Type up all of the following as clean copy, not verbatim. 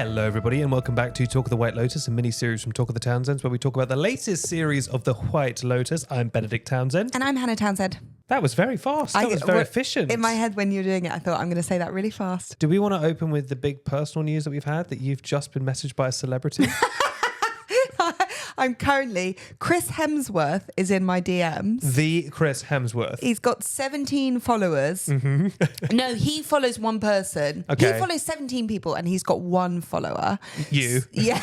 Hello everybody and welcome back to Talk of the White Lotus, a mini-series from Talk of the Townsends where we talk about the latest series of the White Lotus. I'm Benedict Townsend. And I'm Hannah Townsend. That was very fast. That was very efficient. In my head when you were doing it, I thought I'm going to say that really fast. Do we want to open with the big personal news that we've had, that you've just been messaged by a celebrity? I'm currently, Chris Hemsworth is in my DMs. The Chris Hemsworth. He's got 17 followers. Mm-hmm. No, he follows one person. Okay. He follows 17 people and he's got one follower. You. Yeah.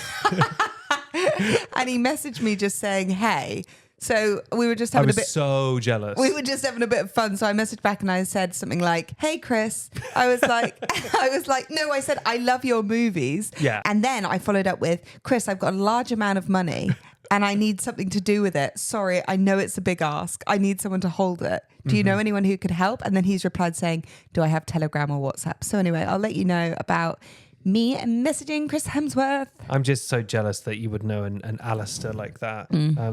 And he messaged me just saying, hey. So we were just having a bit. So jealous. We were just having a bit of fun. So I messaged back and I said something like, "Hey, Chris." I was like, no, I said, "I love your movies." Yeah. And then I followed up with, "Chris, I've got a large amount of money and I need something to do with it. Sorry, I know it's a big ask. I need someone to hold it. Do you know anyone who could help?" And then he's replied saying, "Do I have Telegram or WhatsApp?" So anyway, I'll let you know about me messaging Chris Hemsworth. I'm just so jealous that you would know an Alistair like that,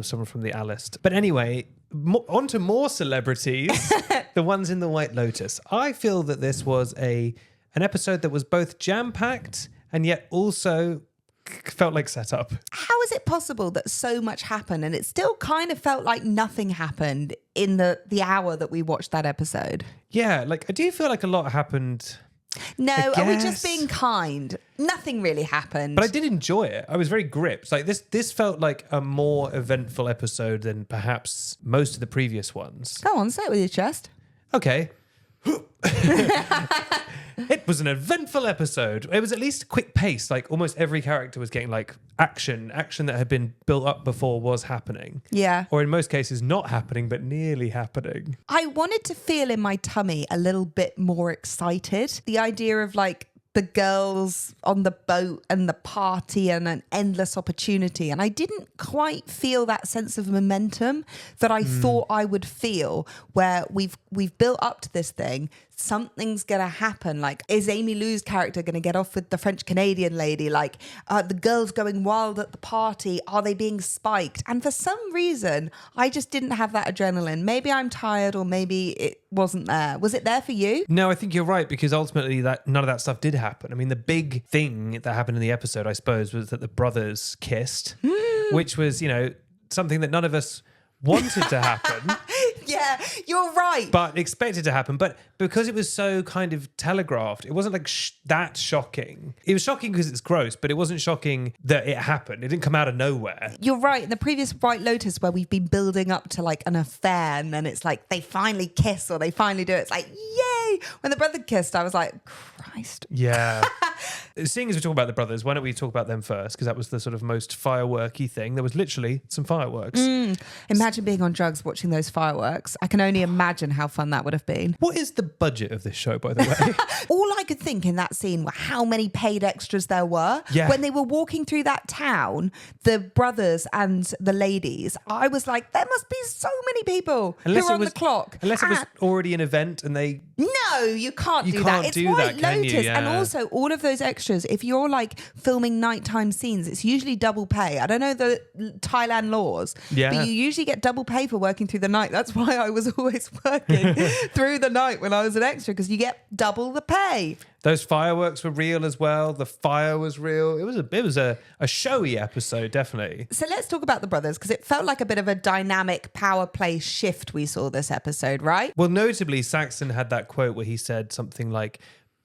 someone from the A-list. But anyway, on to more celebrities, the ones in the White Lotus. I feel that this was an episode that was both jam-packed and yet also felt like setup. How is it possible that so much happened and it still kind of felt like nothing happened in the hour that we watched that episode? Yeah, like I do feel like a lot happened. No, are we just being kind? Nothing really happened. But I did enjoy it. I was very gripped. Like this felt like a more eventful episode than perhaps most of the previous ones. Go on, say it with your chest. Okay. It was an eventful episode. It was at least quick pace. Like almost every character was getting like action that had been built up before was happening. Yeah. Or in most cases not happening, but nearly happening. I wanted to feel in my tummy a little bit more excited. The idea of like the girls on the boat and the party and an endless opportunity. And I didn't quite feel that sense of momentum that I thought I would feel, where we've built up to this thing. Something's going to happen. Like, is Amy Lou's character going to get off with the French Canadian lady? Like, the girls going wild at the party. Are they being spiked? And for some reason, I just didn't have that adrenaline. Maybe I'm tired or maybe it wasn't there. Was it there for you? No, I think you're right, because ultimately none of that stuff did happen. I mean, the big thing that happened in the episode, I suppose, was that the brothers kissed, which was, something that none of us wanted to happen. Yeah, you're right. But expected to happen. But because it was so kind of telegraphed, it wasn't like that shocking. It was shocking because it's gross, but it wasn't shocking that it happened. It didn't come out of nowhere. You're right. In the previous White Lotus, where we've been building up to like an affair, and then it's like they finally kiss or they finally do it. It's like, yay. When the brother kissed, I was like, Christ. Yeah. Seeing as we talk about the brothers, why don't we talk about them first? Because that was the sort of most fireworky thing. There was literally some fireworks. Imagine being on drugs watching those fireworks. I can only imagine how fun that would have been. What is the budget of this show, by the way? All I could think in that scene were how many paid extras there were. Yeah. When they were walking through that town, the brothers and the ladies, I was like, there must be so many people who are on the clock. Unless it was already an event and they... No, you can't do that. It's do White that, can Lotus. you? Yeah. And also all of those extras, if you're like filming nighttime scenes, it's usually double pay. I don't know the Thailand laws, yeah, but you usually get double pay for working through the night. That's why I was always working through the night when I was an extra, because you get double the pay. Those fireworks were real as well. The fire was real. It was a showy episode, definitely. So let's talk about the brothers, because it felt like a bit of a dynamic power play shift we saw this episode, right? Well, notably, Saxon had that quote where he said something like,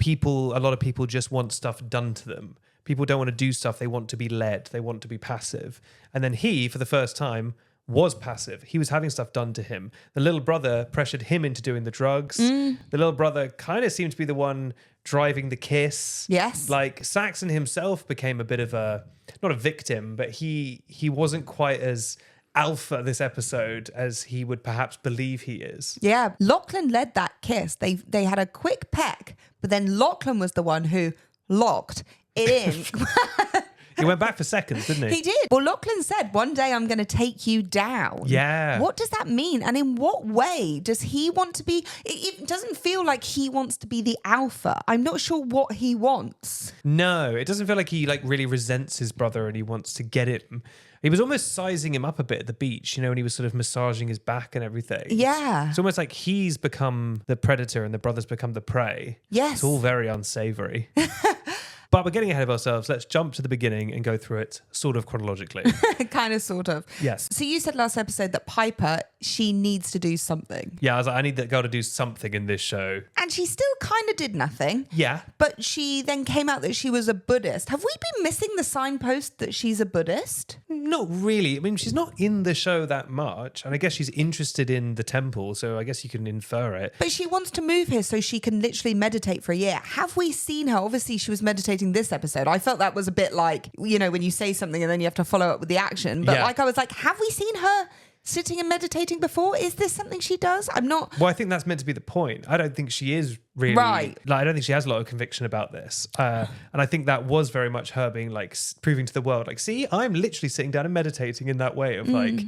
a lot of people just want stuff done to them. People don't want to do stuff. They want to be led. They want to be passive. And then he, for the first time, was passive. He was having stuff done to him. The little brother pressured him into doing the drugs. The little brother kind of seemed to be the one driving the kiss. Yes. Like Saxon himself became a bit of not a victim, but he wasn't quite as alpha this episode as he would perhaps believe he is. Yeah. Lachlan led that kiss. They had a quick peck, but then Lachlan was the one who locked it in. He went back for seconds, didn't he? He did. Well, Lachlan said, one day I'm going to take you down. Yeah. What does that mean? And in what way does he want to be? It doesn't feel like he wants to be the alpha. I'm not sure what he wants. No, it doesn't feel like he really resents his brother and he wants to get him. He was almost sizing him up a bit at the beach, when he was sort of massaging his back and everything. Yeah. It's almost like he's become the predator and the brother's become the prey. Yes. It's all very unsavory. But we're getting ahead of ourselves. Let's jump to the beginning and go through it sort of chronologically. Kind of, sort of. Yes. So you said last episode that Piper, she needs to do something. Yeah, I was like, I need that girl to do something in this show. And she still kind of did nothing. Yeah. But she then came out that she was a Buddhist. Have we been missing the signpost that she's a Buddhist? Not really. I mean, she's not in the show that much. And I guess she's interested in the temple. So I guess you can infer it. But she wants to move here so she can literally meditate for a year. Have we seen her? Obviously, she was meditating this episode. I felt that was a bit like, you know, when you say something and then you have to follow up with the action. But I was like, have we seen her sitting and meditating before? Is this something she does? I'm not. Well, I think that's meant to be the point. I don't think she is really. Right. Like, I don't think she has a lot of conviction about this. And I think that was very much her being like proving to the world, like, see, I'm literally sitting down and meditating in that way of like.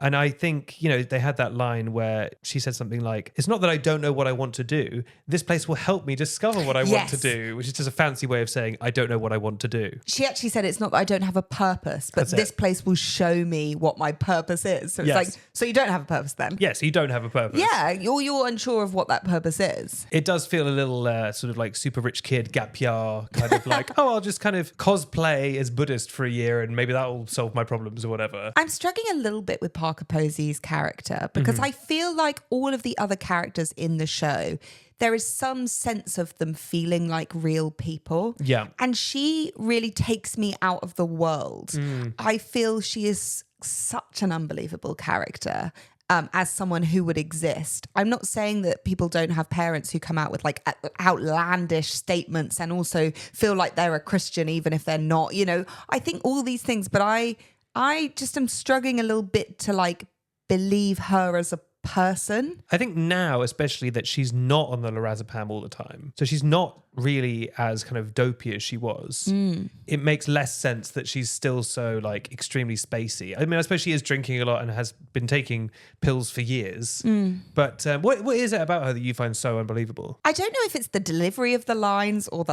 And I think, you know, they had that line where she said something like, it's not that I don't know what I want to do. This place will help me discover what I want to do, which is just a fancy way of saying, I don't know what I want to do. She actually said it's not that I don't have a purpose, but That's this it. place will show me what my purpose is. So it's like, so you don't have a purpose then? Yes, you don't have a purpose. Yeah, you're unsure of what that purpose is. It does feel a little sort of like super rich kid gap year kind of like, oh, I'll just kind of cosplay as Buddhist for a year and maybe that will solve my problems or whatever. I'm struggling a little bit with Parker Posey's character because I feel like all of the other characters in the show, there is some sense of them feeling like real people. Yeah. And she really takes me out of the world. I feel she is such an unbelievable character. As someone who would exist. I'm not saying that people don't have parents who come out with like outlandish statements and also feel like they're a Christian even if they're not, you know. I think all these things, but I just am struggling a little bit to like believe her as a person. I think now, especially that she's not on the lorazepam all the time. So she's not really as kind of dopey as she was. It makes less sense that she's still so like extremely spacey. I mean, I suppose she is drinking a lot and has been taking pills for years. But what is it about her that you find so unbelievable? I don't know if it's the delivery of the lines or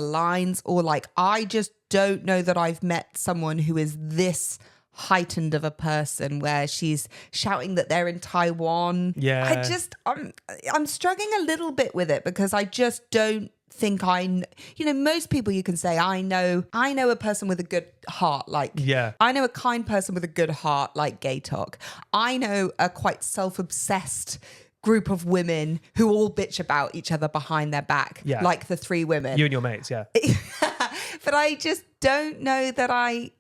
like, I just don't know that I've met someone who is this heightened of a person where she's shouting that they're in Taiwan. Yeah. I'm struggling a little bit with it because I just don't think most people you can say, I know a person with a good heart, like, I know a kind person with a good heart, like Gaitok. I know a quite self-obsessed group of women who all bitch about each other behind their back, like the three women. You and your mates, yeah. But I just don't know that I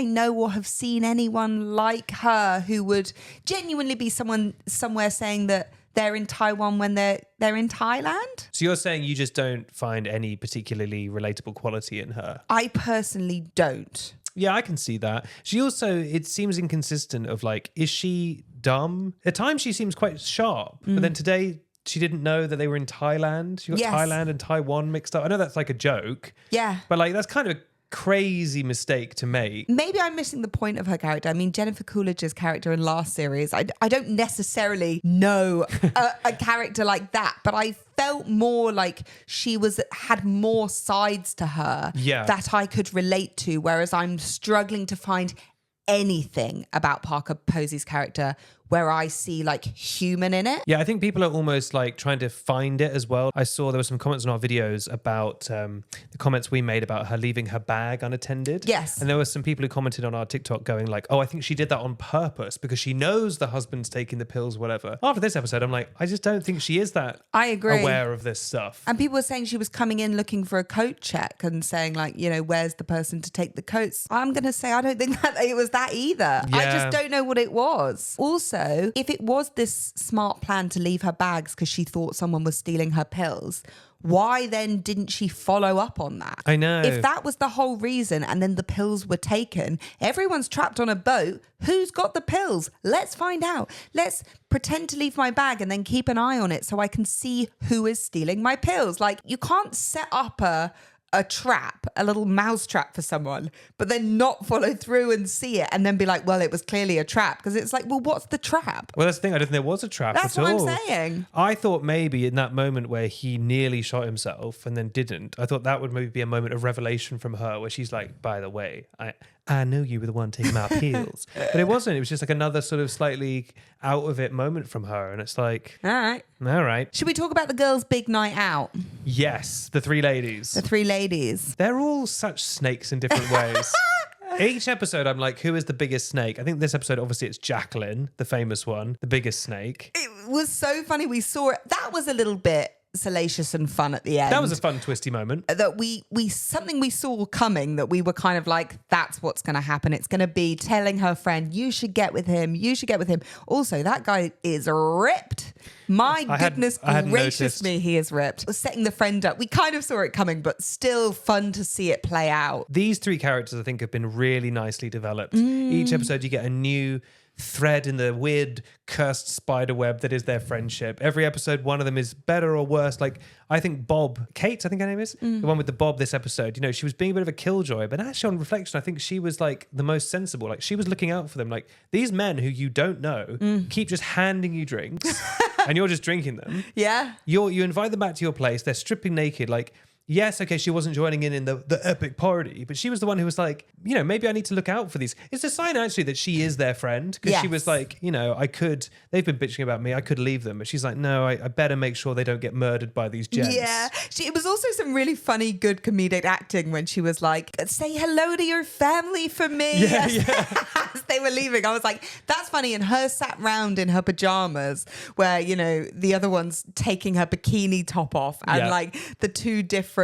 know or have seen anyone like her who would genuinely be someone somewhere saying that they're in Taiwan when they're in Thailand. So you're saying you just don't find any particularly relatable quality in her? I personally don't. Yeah, I can see that. She also, it seems inconsistent of like, is she dumb? At times she seems quite sharp, but then today she didn't know that they were in Thailand. She got Thailand and Taiwan mixed up. I know that's like a joke. Yeah. But like, that's kind of a crazy mistake to make. Maybe I'm missing the point of her character. I mean, Jennifer Coolidge's character in last series, I don't necessarily know a character like that, but I felt more like she had more sides to her that I could relate to, whereas I'm struggling to find anything about Parker Posey's character where I see like human in it. Yeah, I think people are almost like trying to find it as well. I saw there were some comments on our videos about the comments we made about her leaving her bag unattended. Yes. And there were some people who commented on our TikTok going like, oh, I think she did that on purpose because she knows the husband's taking the pills, whatever. After this episode, I'm like, I just don't think she is that I agree. aware of this stuff. And people were saying she was coming in looking for a coat check and saying like, you know, where's the person to take the coats? I'm going to say I don't think that it was that either. Yeah. I just don't know what it was. Also, if it was this smart plan to leave her bags because she thought someone was stealing her pills, why then didn't she follow up on that? I know. If that was the whole reason and then the pills were taken, everyone's trapped on a boat. Who's got the pills? Let's find out. Let's pretend to leave my bag and then keep an eye on it so I can see who is stealing my pills. Like, you can't set up a trap, a little mouse trap for someone, but then not follow through and see it and then be like, well, it was clearly a trap. Because it's like, well, what's the trap? Well, that's the thing. I don't think there was a trap That's at all. what I'm saying. I thought maybe in that moment where he nearly shot himself and then didn't, I thought that would maybe be a moment of revelation from her where she's like, by the way, I know you were the one taking my pills. But it wasn't. It was just like another sort of slightly out of it moment from her. And it's like, All right. Should Should we talk about the girls' big night out? Yes, the three ladies. The three ladies. They're all such snakes in different ways. Each episode, I'm like, who is the biggest snake? I think this episode, obviously, it's Jacqueline, the famous one, the biggest snake. It was so funny. We saw it. That was a little bit salacious and fun at the end. That was a fun, twisty moment. That we something we saw coming, that we were kind of like, that's what's going to happen. It's going to be telling her friend, you should get with him. You should get with him. Also, that guy is ripped. My goodness gracious me, he is ripped. Setting the friend up. We kind of saw it coming, but still fun to see it play out. These three characters, I think, have been really nicely developed. Each episode, you get a new thread in the weird cursed spider web that is their friendship. Every episode, one of them is better or worse. Like, I think Kate, I think her name is, the one with the bob this episode, she was being a bit of a killjoy, but actually on reflection, I think she was like the most sensible. Like, she was looking out for them. Like, these men who you don't know keep just handing you drinks and you're just drinking them. Yeah. You invite them back to your place. They're stripping naked. Like, yes, okay, she wasn't joining in the epic party, but she was the one who was like, maybe I need to look out for these. It's a sign, actually, that she is their friend, because she was like, they've been bitching about me, I could leave them. But she's like, no, I better make sure they don't get murdered by these gents. Yeah. It was also some really funny, good comedic acting when she was like, say hello to your family for me. Yeah. As they were leaving, I was like, that's funny. And her sat round in her pajamas where, the other one's taking her bikini top off, and like the two different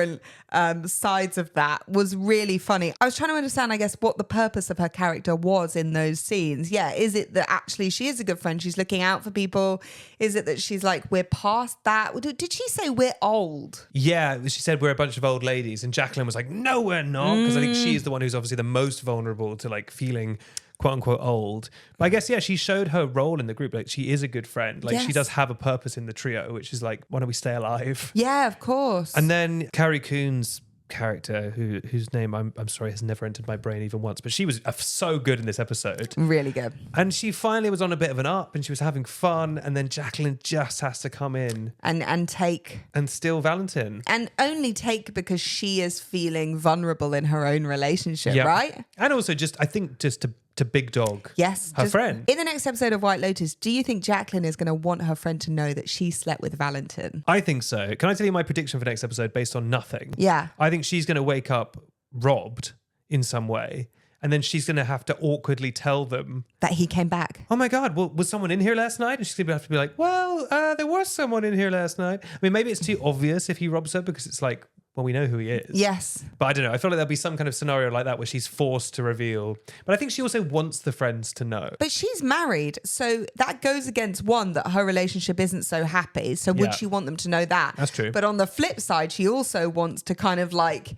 sides of that was really funny. I was trying to understand, I guess, what the purpose of her character was in those scenes. Yeah, is it that actually she is a good friend, she's looking out for people? Is it that she's like, we're past that? Did she say we're old? Yeah, she said we're a bunch of old ladies, and Jacqueline was like, no, we're not, because I think she's the one who's obviously the most vulnerable to like feeling quote unquote old. But I guess, she showed her role in the group. Like, she is a good friend. Like, she does have a purpose in the trio, which is like, why don't we stay alive? Yeah, of course. And then Carrie Coon's character, whose name I'm sorry has never entered my brain even once, but she was so good in this episode. Really good. And she finally was on a bit of an up, and she was having fun, and then Jacqueline just has to come in and take and steal Valentin, and only take because she is feeling vulnerable in her own relationship, right? And also just, I think, just to Big Dog, her friend. In the next episode of White Lotus, do you think Jacqueline is going to want her friend to know that she slept with Valentin? I think so. Can I tell you my prediction for next episode based on nothing? Yeah. I think she's going to wake up robbed in some way, and then she's going to have to awkwardly tell them that he came back. Oh my God, well, was someone in here last night? And she's going to have to be like, well, there was someone in here last night. I mean, maybe it's too obvious if he robs her, because it's like, well, we know who he is. Yes. But I don't know. I feel like there'll be some kind of scenario like that where she's forced to reveal. But I think she also wants the friends to know. But she's married, so that goes against one, that her relationship isn't so happy. So would she want them to know that? That's true. But on the flip side, she also wants to kind of like,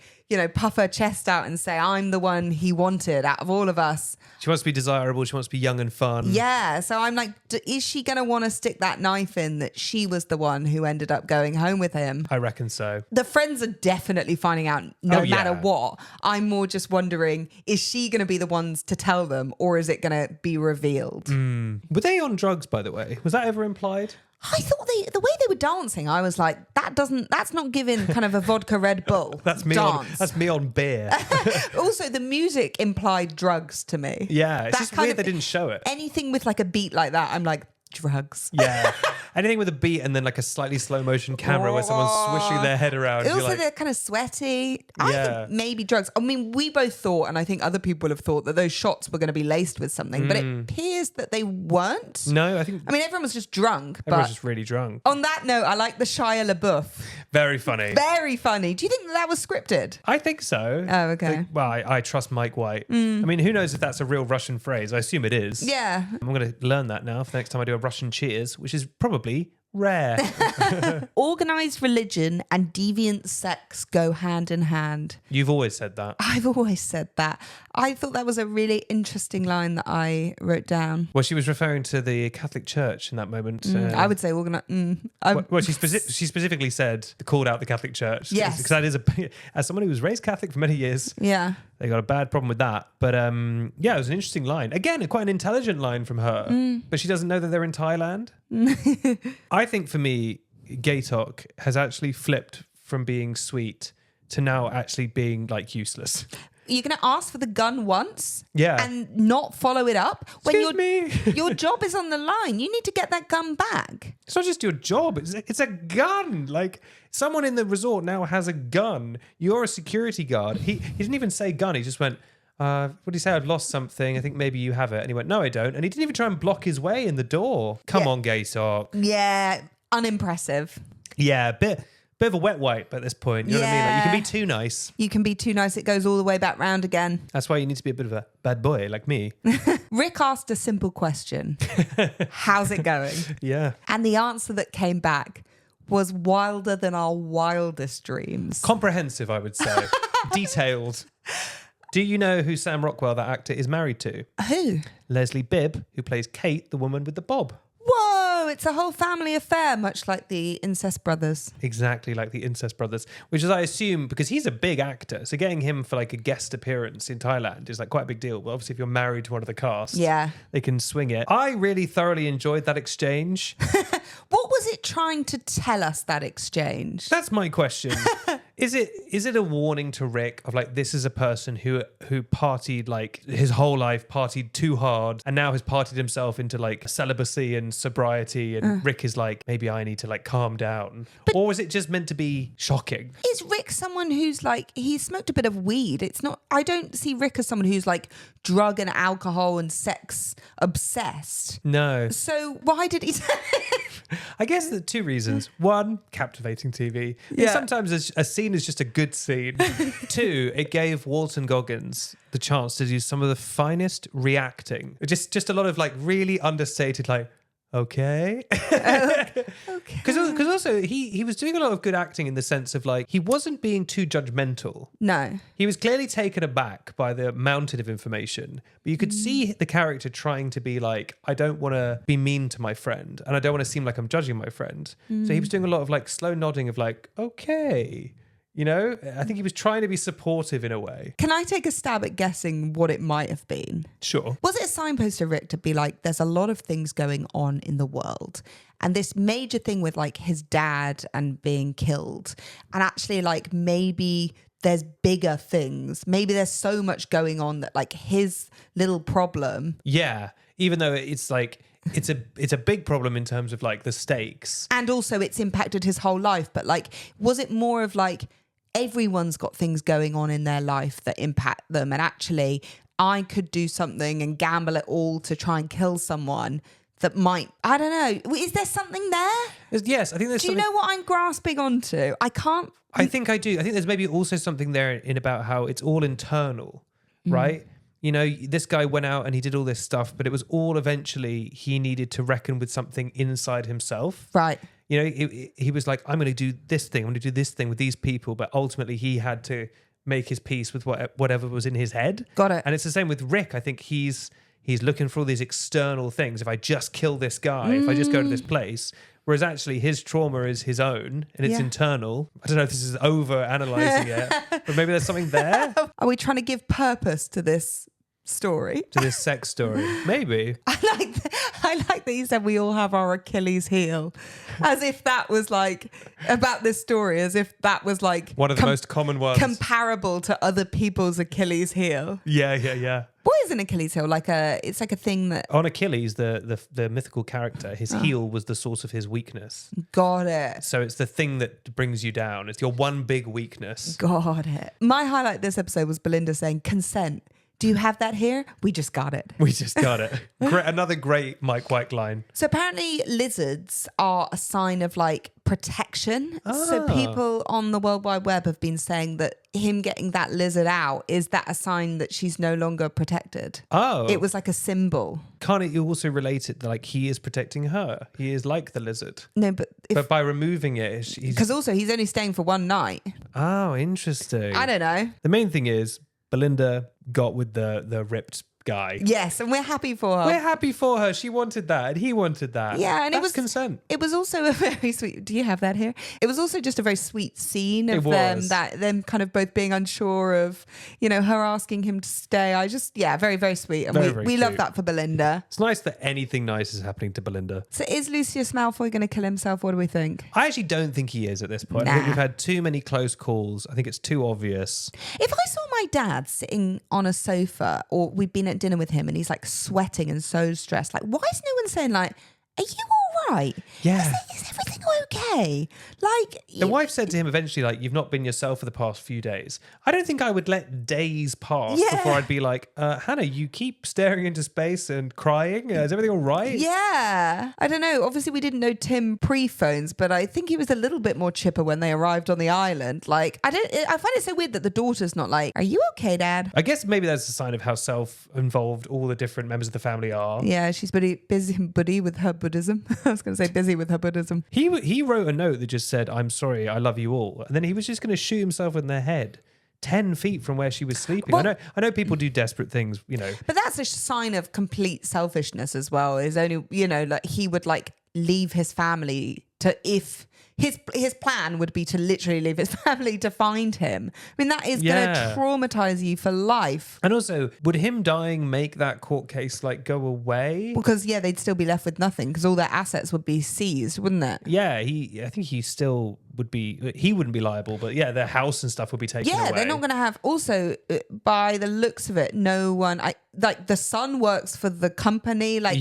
puff her chest out and say, I'm the one he wanted out of all of us. She wants to be desirable. She wants to be young and fun. Yeah. So I'm like, is she going to want to stick that knife in that she was the one who ended up going home with him? I reckon so. The friends are definitely finding out no matter what. I'm more just wondering, is she going to be the ones to tell them, or is it going to be revealed? Were they on drugs, by the way? Was that ever implied? I thought the way they were dancing, I was like, that's not giving kind of a vodka Red Bull. That's me on beer. Also, the music implied drugs to me. Yeah, it's just weird they didn't show it. Anything with like a beat like that, I'm like, drugs. Yeah. Anything with a beat and then like a slightly slow motion camera where someone's swishing their head around. Also, they're kind of sweaty. I think maybe drugs. I mean, we both thought, and I think other people have thought, that those shots were going to be laced with something, but it appears that they weren't. No, I mean, everyone was just drunk. Everyone was just really drunk. On that note, I like the Shia LaBeouf. Very funny. Very funny. Do you think that was scripted? I think so. Oh, okay. I trust Mike White. I mean, who knows if that's a real Russian phrase? I assume it is. Yeah. I'm going to learn that now for the next time I do a Russian cheers, which is probably rare. Organized religion and deviant sex go hand in hand. You've always said that. I've always said that. I thought that was a really interesting line that I wrote down. Well, she was referring to the Catholic Church in that moment. I would say organized. Well, she specifically called out the Catholic Church. Yes. Because that is, as someone who was raised Catholic for many years, yeah, they got a bad problem with that. But it was an interesting line. Again, quite an intelligent line from her. But she doesn't know that they're in Thailand. I think for me, Gaitok has actually flipped from being sweet to now actually being like useless. You're going to ask for the gun once Yeah. and not follow it up when Excuse me. your job is on the line. You need to get that gun back. It's not just your job. It's a gun. Like, someone in the resort now has a gun. You're a security guard. He didn't even say gun. He just went, what did he say? I've lost something. I think maybe you have it. And he went, no, I don't. And he didn't even try and block his way in the door. Come on, Gaitok. Yeah, unimpressive. Yeah, bit of a wet wipe at this point. You know what I mean? Like, you can be too nice. You can be too nice. It goes all the way back round again. That's why you need to be a bit of a bad boy like me. Rick asked a simple question. How's it going? Yeah. And the answer that came back was wilder than our wildest dreams. Comprehensive, I would say. Detailed. Do you know who Sam Rockwell, that actor, is married to? Who? Leslie Bibb, who plays Kate, the woman with the bob. Whoa, it's a whole family affair, much like the Incest Brothers. Exactly like the Incest Brothers, which is, I assume, because he's a big actor, so getting him for like a guest appearance in Thailand is like quite a big deal. But obviously, if you're married to one of the cast, Yeah. they can swing it. I really thoroughly enjoyed that exchange. What was it trying to tell us, that exchange? That's my question. Is it a warning to Rick of like, this is a person who partied like his whole life, partied too hard, and now has partied himself into like celibacy and sobriety, and Rick is like, maybe I need to like calm down? Or is it just meant to be shocking? Is Rick someone who's like, he smoked a bit of weed? It's not, I don't see Rick as someone who's like drug and alcohol and sex obsessed. No. So why did he I guess there are two reasons. One, captivating TV. Yeah. Sometimes a scene is just a good scene. Two, it gave Walton Goggins the chance to do some of the finest reacting. Just a lot of like really understated, like, okay. Okay. Because also he was doing a lot of good acting in the sense of like, he wasn't being too judgmental. No. He was clearly taken aback by the mountain of information, but you could see the character trying to be like, I don't want to be mean to my friend, and I don't want to seem like I'm judging my friend. So he was doing a lot of like slow nodding of like, okay. You know, I think he was trying to be supportive in a way. Can I take a stab at guessing what it might have been? Sure. Was it a signpost to Rick to be like, there's a lot of things going on in the world, and this major thing with like his dad and being killed, and actually like maybe there's bigger things. Maybe there's so much going on that like his little problem. Yeah. Even though it's like, it's a big problem in terms of like the stakes. And also it's impacted his whole life. But like, was it more of like, everyone's got things going on in their life that impact them, and actually I could do something and gamble it all to try and kill someone that might, I don't know. Is there something there? Yes, I think there's Do you know what I'm grasping onto? I can't. I think I do. I think there's maybe also something there in about how it's all internal, right? You know, this guy went out and he did all this stuff, but it was all eventually he needed to reckon with something inside himself. Right. You know, he was like, I'm going to do this thing. I'm going to do this thing with these people. But ultimately he had to make his peace with whatever was in his head. Got it. And it's the same with Rick. I think he's looking for all these external things. If I just kill this guy, if I just go to this place, whereas actually his trauma is his own and it's internal. I don't know if this is over analyzing it, but maybe there's something there. Are we trying to give purpose to this story? To this sex story. Maybe. I like that you said we all have our Achilles heel, as if that was like about this story, as if that was like one of the most common ones. Comparable to other people's Achilles heel. Yeah. What is an Achilles heel? It's like a thing that... On Achilles, the mythical character, his heel was the source of his weakness. Got it. So it's the thing that brings you down. It's your one big weakness. Got it. My highlight this episode was Belinda saying, consent. Do you have that here? We just got it. Another great Mike White line. So apparently lizards are a sign of like protection. So people on the World Wide Web have been saying that him getting that lizard out, is that a sign that she's no longer protected? Oh. It was like a symbol. Can't it also relate it like he is protecting her? He is like the lizard. No, but by removing it, because also he's only staying for one night. Oh, interesting. I don't know. The main thing is Belinda got with the ripped guy. Yes, and we're happy for her. We're happy for her. She wanted that and he wanted that. Yeah, and That's it was consent. It was also a very sweet. Do you have that here? It was also just a very sweet scene of them kind of both being unsure of, her asking him to stay. Very, very sweet. And Very, very we love cute. that for Belinda. It's nice that anything nice is happening to Belinda. So is Lucius Malfoy going to kill himself? What do we think? I actually don't think he is at this point. I Nah. think we've had too many close calls. I think it's too obvious. If I saw my dad sitting on a sofa, or we'd been at dinner with him and he's like sweating and so stressed, like, why is no one saying like, are you all right? Yeah. Is everything okay? Like, The wife said to him eventually, like, you've not been yourself for the past few days. I don't think I would let days pass before I'd be like, Hannah, you keep staring into space and crying. Is everything all right? yeah. I don't know. Obviously, we didn't know Tim pre-phones, but I think he was a little bit more chipper when they arrived on the island. Like, I find it so weird that the daughter's not like, are you okay, Dad? I guess maybe that's a sign of how self-involved all the different members of the family are. Yeah, she's busy with her Buddhism. I was going to say busy with her Buddhism. He wrote a note that just said, I'm sorry, I love you all. And then he was just going to shoot himself in the head 10 feet from where she was sleeping. Well, I know people do desperate things, But that's a sign of complete selfishness as well. Is only, like he would like leave his family to, if his plan would be to literally leave his family to find him. I mean, that is going to traumatize you for life. And also, would him dying make that court case like go away? Because they'd still be left with nothing because all their assets would be seized, wouldn't it? Yeah, I think he still would be, he wouldn't be liable, but yeah, their house and stuff would be taken away. Yeah, they're not going to have, also, by the looks of it, no one, like the son works for the company, like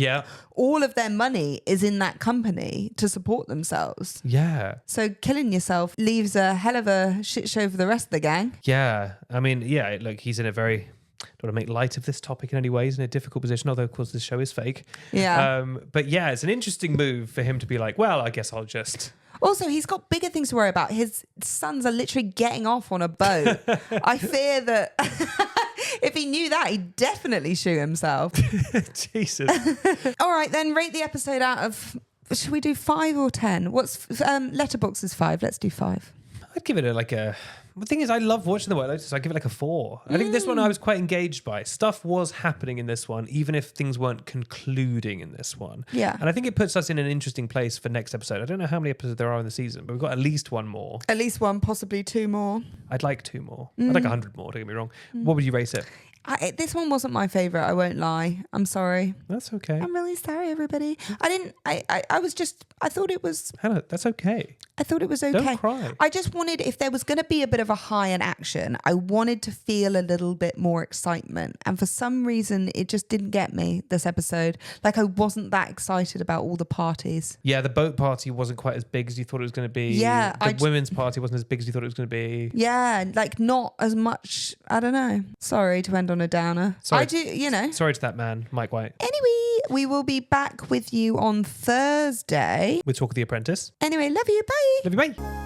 all of their money is in that company to support themselves. Yeah. So killing yourself leaves a hell of a shit show for the rest of the gang. Yeah. I mean, yeah, look, he's in a very, don't want to make light of this topic in any way. He's in a difficult position, although of course this show is fake. Yeah. But yeah, it's an interesting move for him to be like, well, I guess I'll just... Also, he's got bigger things to worry about. His sons are literally getting off on a boat. I fear that if he knew that, he'd definitely shoot himself. Jesus. All right, then rate the episode out of, should we do 5 or 10? What's Letterboxd is 5. Let's do 5. I'd give it the thing is, I love watching the White Lotus. I give it like a 4. I think this one I was quite engaged by. Stuff was happening in this one, even if things weren't concluding in this one. Yeah. And I think it puts us in an interesting place for next episode. I don't know how many episodes there are in the season, but we've got at least one more. At least one, possibly 2 more. I'd like 2 more. I'd like 100 more, don't get me wrong. What would you rate it? This one wasn't my favourite, I won't lie. I'm sorry. That's okay. I'm really sorry, everybody. I thought it was... Hannah, that's okay. I thought it was okay. Don't cry. I just wanted, if there was going to be a bit of a high in action, I wanted to feel a little bit more excitement. And for some reason, it just didn't get me this episode. Like, I wasn't that excited about all the parties. Yeah, the boat party wasn't quite as big as you thought it was going to be. Yeah. The women's party wasn't as big as you thought it was going to be. Yeah, like not as much, I don't know. Sorry to end on a downer. Sorry. I do, Sorry to that man, Mike White. Anyway, we will be back with you on Thursday. With Talk of the Apprentice. Anyway, love you. Bye. Love you, bye.